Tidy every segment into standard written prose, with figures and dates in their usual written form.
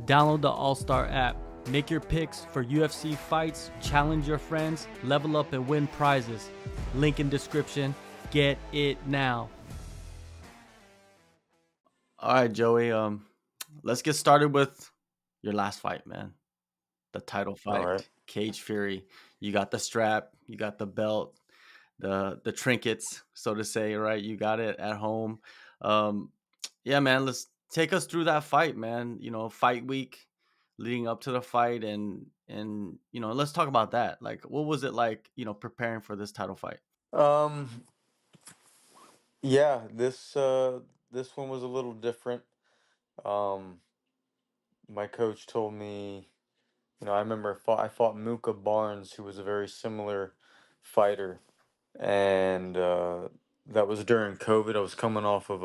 Download the AllStar app. Make your picks for UFC fights, challenge your friends, level up and win prizes. Link in description. Get it now. All right, Joey. Let's get started with your last fight, man. The title All fight, right. Cage Fury. You got the strap, you got the belt, the trinkets, so to say, right? You got it at home. Um, yeah, man. Let's take us through that fight, man. Fight week leading up to the fight, and let's talk about that. Like, what was it like? Preparing for this title fight. Um, yeah, this one was a little different. Um, my coach told me, I remember I fought Muka Barnes, who was a very similar fighter, and that was during COVID. I was coming off of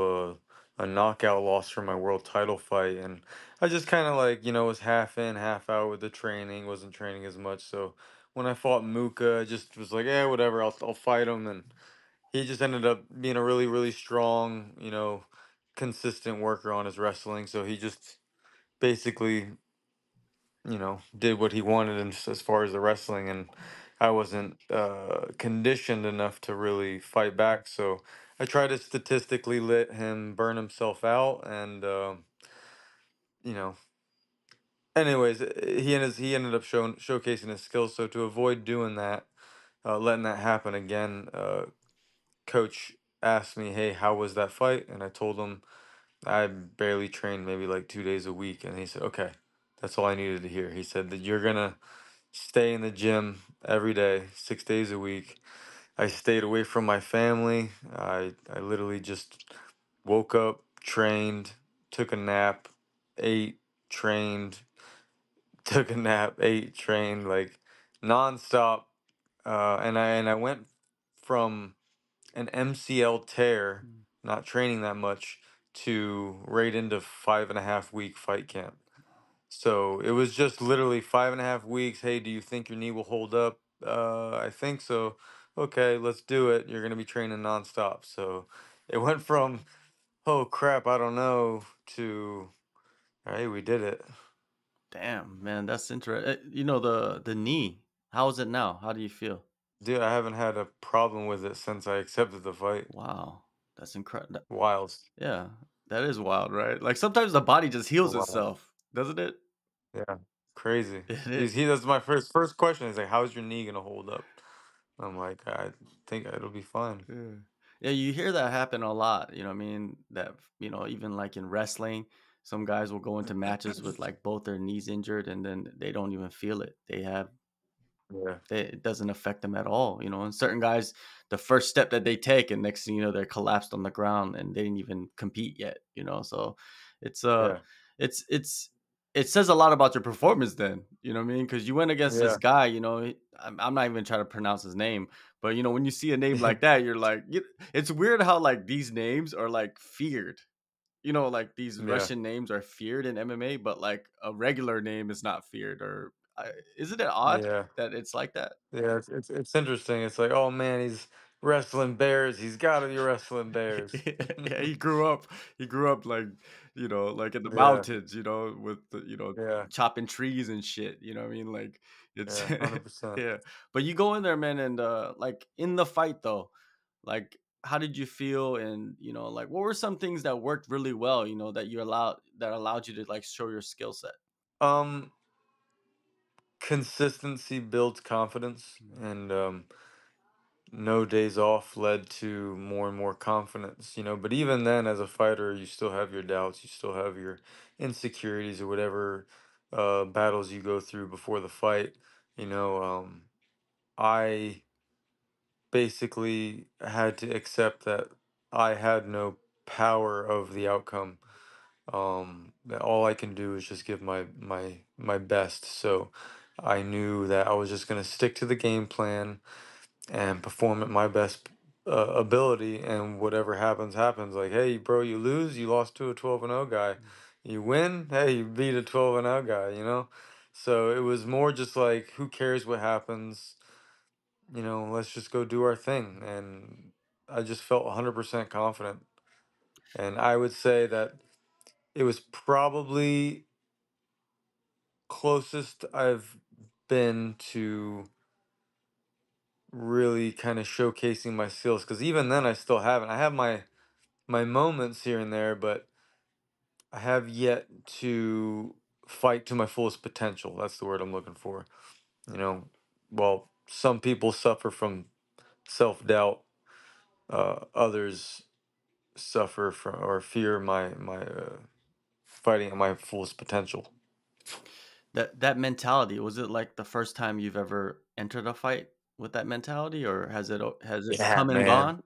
a knockout loss for my world title fight, and I just kind of like, was half in, half out with the training, wasn't training as much. So when I fought Muka, I just was like, yeah, whatever, I'll fight him. And he just ended up being a really, really strong, consistent worker on his wrestling. So he just basically, did what he wanted as far as the wrestling. And I wasn't conditioned enough to really fight back. So I tried to statistically let him burn himself out. And, you know, anyways, he ended up showcasing his skills. So to avoid doing that, letting that happen again, coach asked me, "Hey, how was that fight?" And I told him I barely trained, maybe like 2 days a week. And he said, "Okay, that's all I needed to hear." He said that you're gonna stay in the gym every day, 6 days a week. I stayed away from my family. I literally just woke up, trained, took a nap, ate, trained, took a nap, ate, trained, like nonstop. And I went from an MCL tear, Mm. not training that much, to right into 5.5 week fight camp. So it was just literally 5.5 weeks. Hey, do you think your knee will hold up? I think so. Okay, let's do it. You're gonna be training nonstop. So it went from, oh crap, I don't know, to, hey, we did it. Damn, man, that's interesting. The knee. How is it now? How do you feel? Dude, I haven't had a problem with it since I accepted the fight. Wow, that's incredible. Wild. Yeah, that is wild, right? Like sometimes the body just heals Wild. itself, doesn't it? Yeah. Crazy. It He's is. he that's my first question. Is like, how's your knee gonna hold up? I'm like, I think it'll be fine. Yeah. Yeah, you hear that happen a lot, what I mean? Even like in wrestling, some guys will go into matches with like both their knees injured and then they don't even feel it. Yeah. It doesn't affect them at all. And certain guys, the first step that they take and next thing you know, they're collapsed on the ground and they didn't even compete yet. So it's Yeah. it's it's it says a lot about your performance then, you know what I mean? Because you went against this Yeah. guy. I'm not even trying to pronounce his name, but when you see a name like that, you're like, it's weird how like these names are like feared. Like these Yeah. Russian names are feared in MMA, but like a regular name is not feared. Isn't it odd Yeah. that it's like that? Yeah. It's interesting. It's like, oh man, he's wrestling bears. He's gotta be wrestling bears. Yeah, he grew up like in the Yeah. mountains, with Yeah. chopping trees and shit. You know what I mean? Like it's Yeah. 100%. yeah. But you go in there, man, and like in the fight though, like how did you feel? And like what were some things that worked really well, that allowed you to like show your skill set? Um, Consistency builds confidence, Mm. and no days off led to more and more confidence, but even then, as a fighter, you still have your doubts, you still have your insecurities or whatever battles you go through before the fight. I basically had to accept that I had no power of the outcome. That all I can do is just give my best. So I knew that I was just gonna stick to the game plan and perform at my best ability, and whatever happens happens. Like, hey bro, you lose, you lost to a 12-0 guy. You win, hey, you beat a 12-0 guy. So it was more just like, who cares what happens, let's just go do our thing. And I just felt 100% confident, and I would say that it was probably closest I've been to really kind of showcasing my skills, because even then I still haven't. I have my moments here and there, but I have yet to fight to my fullest potential. That's the word I'm looking for. You know, well, some people suffer from self-doubt. Others suffer from or fear my fighting at my fullest potential. That mentality, was it like the first time you've ever entered a fight with that mentality, or has it Yeah, come and man. gone?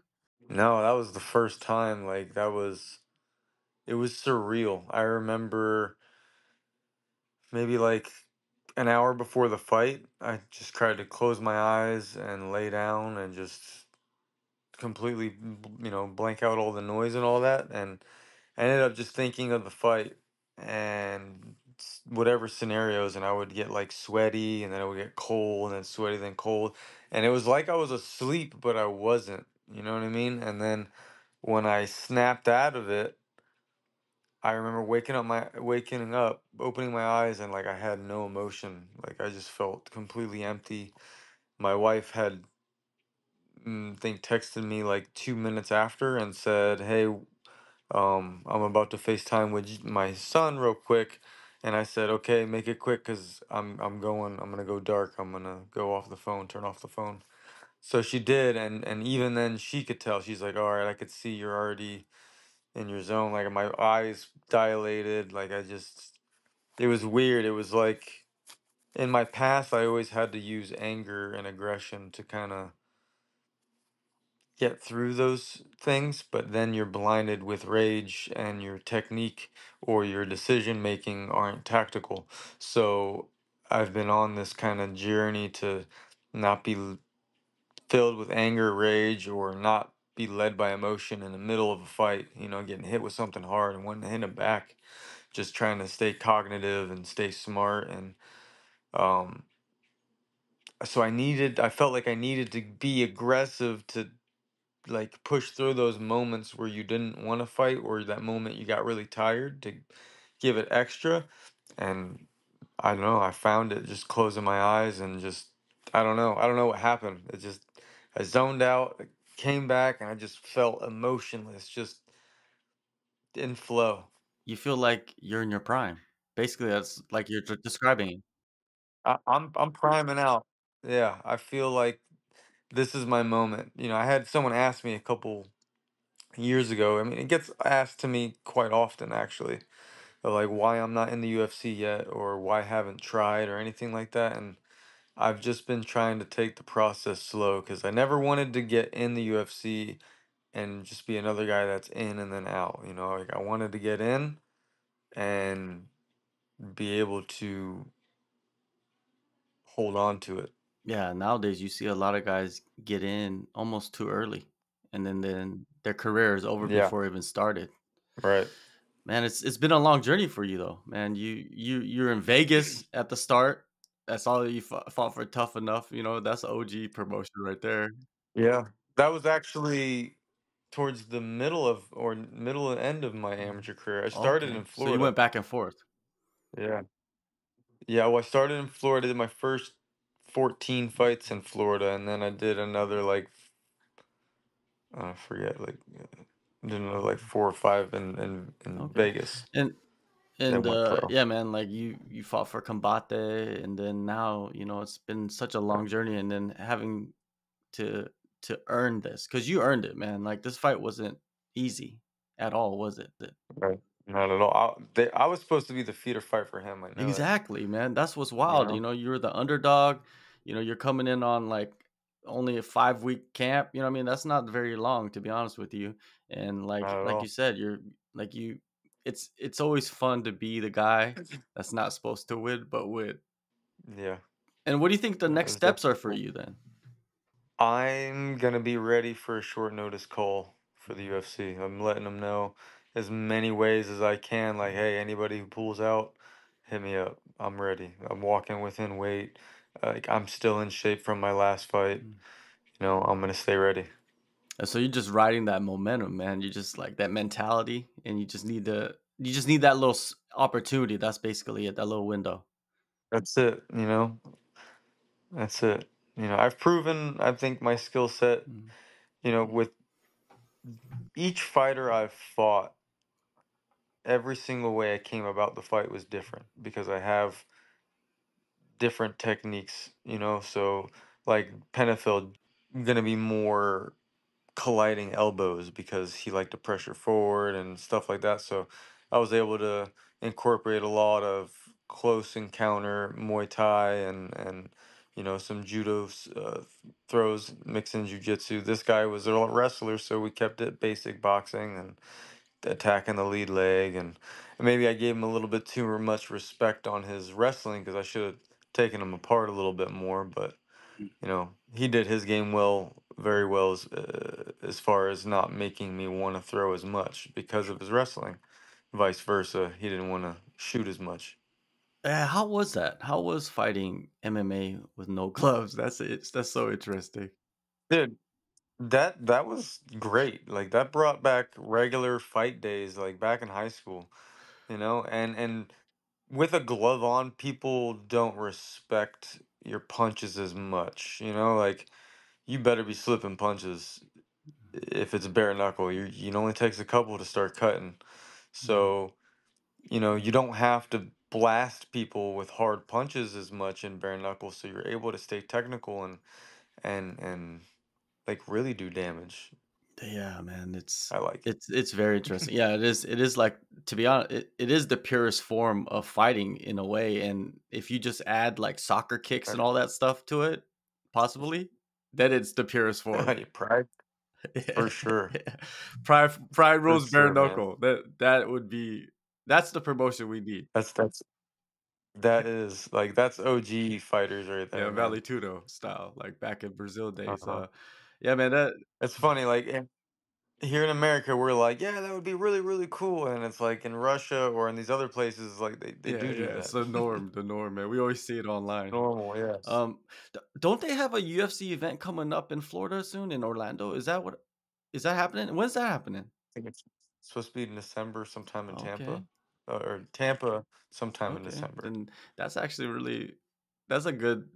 No, that was the first time. Like that was it was surreal. I remember maybe like an hour before the fight, I just tried to close my eyes and lay down and just completely, blank out all the noise and all that. And I ended up just thinking of the fight and whatever scenarios, and I would get like sweaty, and then I would get cold, and then sweaty, then cold. And it was like I was asleep, but I wasn't. You know what I mean? And then when I snapped out of it, I remember waking up, opening my eyes, and like I had no emotion. Like I just felt completely empty. My wife had, think, texted me like 2 minutes after and said, "Hey, I'm about to FaceTime with my son real quick." And I said, "Okay, make it quick, cause I'm gonna go dark. I'm gonna go off the phone, turn off the phone." So she did, and even then she could tell. She's like, "All right, I could see you're already in your zone." Like my eyes dilated. Like I just, it was weird. It was like in my past, I always had to use anger and aggression to kind of get through those things, but then you're blinded with rage, and your technique or your decision making aren't tactical. So I've been on this kind of journey to not be filled with anger, rage, or not be led by emotion in the middle of a fight, getting hit with something hard and wanting to hit it back, just trying to stay cognitive and stay smart. And um so I felt like I needed to be aggressive to like push through those moments where you didn't want to fight, or that moment you got really tired, to give it extra. And I don't know, I found it just closing my eyes and just, I don't know what happened. It just, I zoned out, came back, and I just felt emotionless, just in flow. You feel like you're in your prime. Basically, that's like you're describing it. I'm priming out. Yeah, I feel like this is my moment. I had someone ask me a couple years ago. I mean, it gets asked to me quite often, actually, of like why I'm not in the UFC yet, or why I haven't tried, or anything like that. And I've just been trying to take the process slow, because I never wanted to get in the UFC and just be another guy that's in and then out. Like I wanted to get in and be able to hold on to it. Yeah, nowadays you see a lot of guys get in almost too early, and then their career is over Yeah, before it even started. right. Man, it's been a long journey for you though, man. You're in Vegas at the start. That's all you fought for. Tough enough, that's OG promotion right there. Yeah, that was actually towards the middle and end of my Mhm. amateur career. I started Okay, in so you went Florida. back and forth. Yeah. Yeah, well, I started in Florida, did my first 14 fights in Florida, and then I did another like I forget, like did another like 4 or 5 in Okay, Vegas. and Then went pro. yeah, man, like you fought for Combate, and then now it's been such a long journey, and then having to earn this because you earned it, man. Like this fight wasn't easy at all, was it? Right. Not at all. I was supposed to be the feeder fight for him. I know it. Exactly, man. That's what's You wild. know. You're the underdog. You're coming in on like only a 5 week camp. You know what I mean? That's not very long, to be honest with you. And Not at like you all. said, you're like you. It's always fun to be the guy that's not supposed to win, but win. Yeah. And what do you think the No, it next was steps are definitely for cool. you then? I'm gonna be ready for a short notice call for the Mhm. UFC. I'm letting them know as many ways as I can. Like, hey, anybody who pulls out, hit me up. I'm ready. I'm walking within weight. Like, I'm still in shape from my last fight. Mm. I'm gonna stay ready. And so you're just riding that momentum, man. You just like that mentality, and you just need that little opportunity. That's basically it. That little window. That's it, you know? That's it. You know, I've proven, I think, my skill set, Mm. with each fighter I've fought, every single way I came about the fight was different because I have different techniques, so like Penfield gonna be more colliding elbows because he liked to pressure forward and stuff like that. So I was able to incorporate a lot of close encounter Muay Thai and some judo throws mixed in jujitsu. This guy was a wrestler, so we kept it basic boxing and attacking the lead leg. And maybe I gave him a little bit too much respect on his wrestling because I should have taken him apart a little bit more. But he did his game well, very well, as far as not making me want to throw as much because of his wrestling. Vice versa, he didn't want to shoot as much. How was that? How was fighting MMA with no gloves? That's so interesting. Dude, that was great. Like that brought back regular fight days, like back in high school. And with a glove on, people don't respect your punches as much. Like you better be slipping punches if it's bare knuckle. It only takes a couple to start cutting. Mhm. So, you don't have to blast people with hard punches as much in bare knuckle, so you're able to stay technical and like really do damage. Yeah, man, I like it. it's very interesting. Yeah, it is like, to be honest, it is the purest form of fighting in a way, and if you just add like soccer kicks and Right. all that stuff to it, possibly, then it's the purest form. Yeah, pride Yeah. for sure. Pride For rules bare sure, man. knuckle. That would be that's the promotion we need. That's OG fighters right Yeah, there, Vale man. Tudo style, like back in Brazil days. Uh-huh. Yeah, man, that It's funny, like here in America, we're like, yeah, that would be really, really cool. And it's like in Russia or in these other places, like they yeah, do yeah, it's that. the norm, man. We always see it online. Normal, yes. Um, don't they have a UFC event coming up in Florida soon in Orlando? Is that happening? When's that happening? I think it's supposed to be in December, sometime in Okay, Tampa, or Tampa, sometime in okay. December. Then that's actually that's a good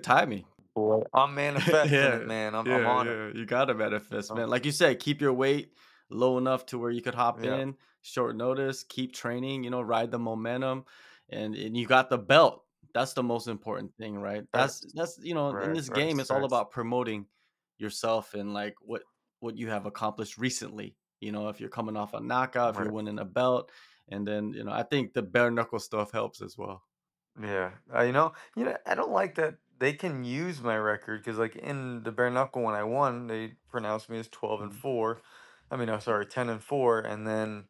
timing. Boy, I'm manifesting it, Yeah, man. I'm yeah, on it. yeah. You gotta You manifest, know? man. Like you said, keep your weight low enough to where you could hop Yeah, in, short notice, keep training, ride the momentum, and you got the belt. That's the most important thing, right? right, That's in right, this right, game, it's all right, about promoting yourself and like what you have accomplished recently. If you're coming off a knockout, if you're right. winning a belt, and then I think the bare knuckle stuff helps as well. Yeah, I don't like that they can use my record because, like, in the bare knuckle when I won, they pronounced me as 12 and Mm. 4. I mean, I'm sorry, 10 and 4, and then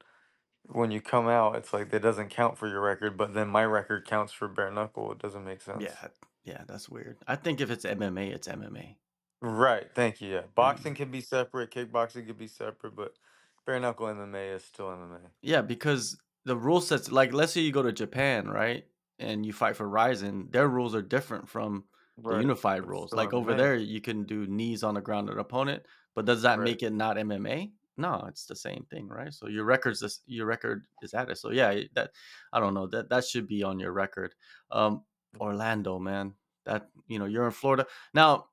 when you come out, it's like that doesn't count for your record, but then my record counts for bare knuckle. It doesn't make sense. Yeah, yeah, that's weird. I think if it's MMA, it's MMA. Right. Thank you. Yeah, Yeah. boxing can be separate, kickboxing can be separate, but bare knuckle MMA is still MMA. Yeah, because the rule sets, like, let's say you go to Japan, right? And you fight for Ryzen, their rules are different from the Right. unified But it's rules. still Like over MMA. there, you can do knees on the ground of the opponent, but does that Right. make it not MMA? No, it's the same thing, right? So your record is added. So yeah, that I don't know, that should be on your record. Orlando, man. That you're in Florida. Now,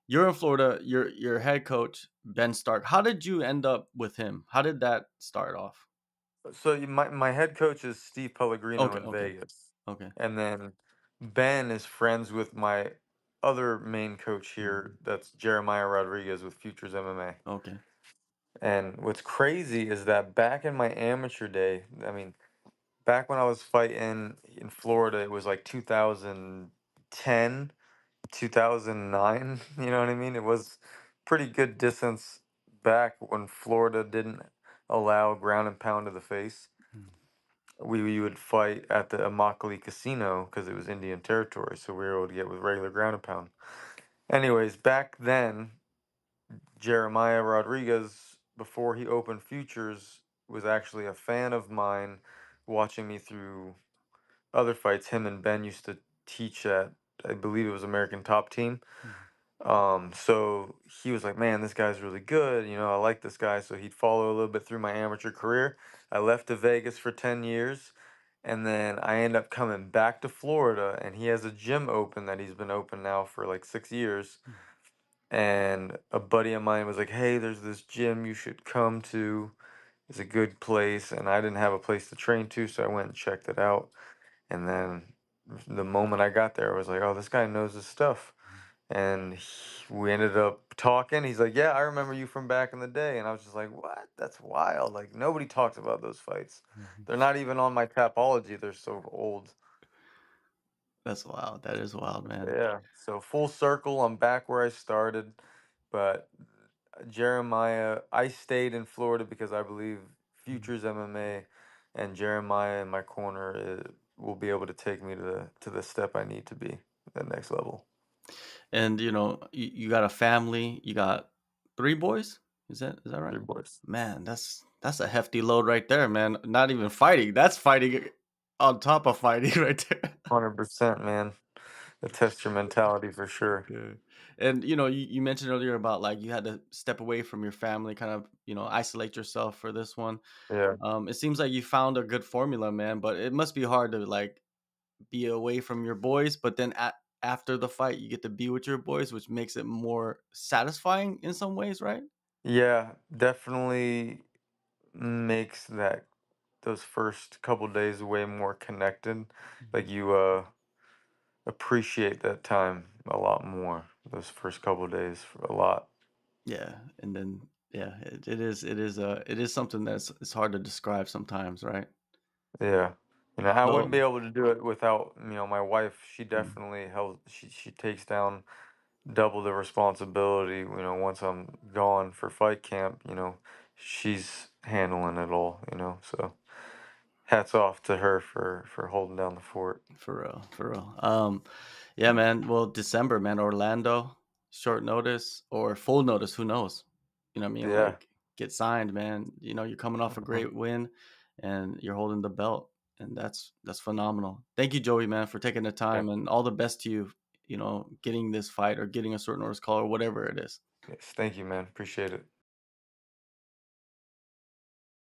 you're in Florida, your head coach, Ben Stark. How did you end up with him? How did that start off? So my head coach is Steve Pellegrino Okay, in okay, Vegas, okay. and then Ben is friends with my other main coach here. Mhm. That's Jeremiah Rodriguez with Futures MMA. Okay. And what's crazy is that back in my amateur day, I mean, back when I was fighting in Florida, it was like 2010, 2009. You know what I mean? It was pretty good distance back when Florida didn't allow ground and pound to the face. Mm, We would fight at the Immokalee Casino because it was Indian territory, so we were able to get with regular ground and pound. Anyways, back then, Jeremiah Rodriguez, before he opened Futures, was actually a fan of mine, watching me through other fights. Him and Ben used to teach at, I believe it was American Top Team. mhm, So he was like, man, this guy's really good. I like this guy. So he'd follow a little bit through my amateur career. I left to Vegas for 10 years. And then I end up coming back to Florida, and he has a gym open that he's been open now for like 6 years. And a buddy of mine was like, "Hey, there's this gym you should come to. It's a good place." And I didn't have a place to train to, so I went and checked it out. And then the moment I got there, I was like, "Oh, this guy knows his stuff." And we ended up talking. He's like, "Yeah, I remember you from back in the day." And I was just like, "What? That's wild. Like, nobody talks about those fights. Mhm. They're not even on my Tapology. They're so old." That's wild. That is wild, man. Yeah. So full circle, I'm back where I started. But Jeremiah, I stayed in Florida because I believe Mhm. Futures MMA and Jeremiah in my corner will be able to take me to the step I need to be, the next level. And you got a family. You got 3 boys. Is that right? Three boys. Man, that's a hefty load right there, man. Not even fighting. That's fighting on top of fighting right there. 100%, man. It tests your mentality for sure. Yeah. And you mentioned earlier about like you had to step away from your family, kind of, isolate yourself for this one. Yeah. It seems like you found a good formula, man, but it must be hard to like be away from your boys, but then after the fight, you get to be with your boys, which makes it more satisfying in some ways, right? Yeah, definitely makes those first couple days way more connected. Mhm. Like you appreciate that time a lot more. Those first couple days a lot. Yeah, and then yeah, it is something that's it's hard to describe sometimes, right? Yeah. I wouldn't be So, able to do it without, my wife. She mm, definitely helps. She takes down double the responsibility, once I'm gone for fight camp, she's handling it all, so hats off to her for holding down the fort. for real, for real. Yeah, man. Well, December, man, Orlando, short notice or full notice, who knows? You know what I mean? Yeah. Like, get signed, man. You're coming off a Mhm. great win, and you're holding the belt, and that's phenomenal. Thank you, Joey, man, for taking the Yeah. time, and all the best to you. Getting this fight or getting a short notice call or whatever it is. Yes, thank you, man. Appreciate it.